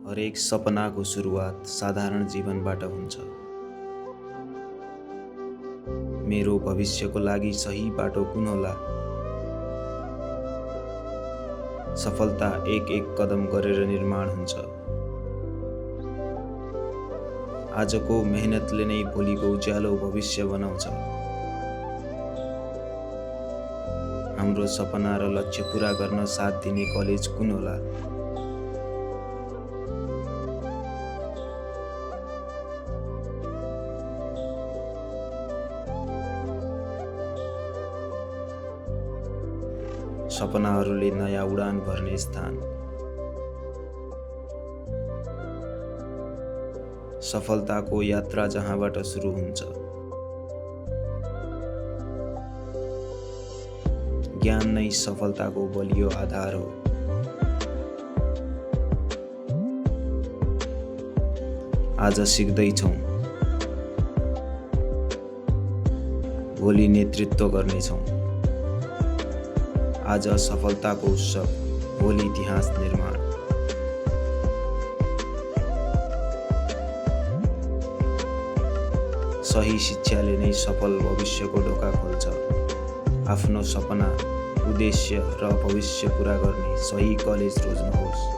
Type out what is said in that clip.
हरेक सपनाको सुरुवात साधारण जीवनबाट हुन्छ। मेरो भविष्यको लागि सही बाटो कुन होला? सफलता एक एक कदम गरेर निर्माण हुन्छ। आजको मेहनतले नै भोलिको उज्यालो भविष्य बनाउँछ। हाम्रो सपना र लक्ष्य पूरा गर्न साथ दिने कलेज कुन होला? सपनाहरूले नयाँ उडान भर्ने स्थान। सफलताको यात्रा जहाँबाट सुरु हुन्छ। ज्ञान नै सफलताको बलियो आधार हो। आज सिक्दैछौँ, भोलि नेतृत्व गर्नेछौँ। आज सफलताको उत्सव, भोलि इतिहास निर्माण। सही शिक्षाले नै सफल भविष्यको ढोका खोल्छ। आफ्नो सपना, उद्देश्य र भविष्य पूरा गर्ने सही कलेज रोज्नुहोस्।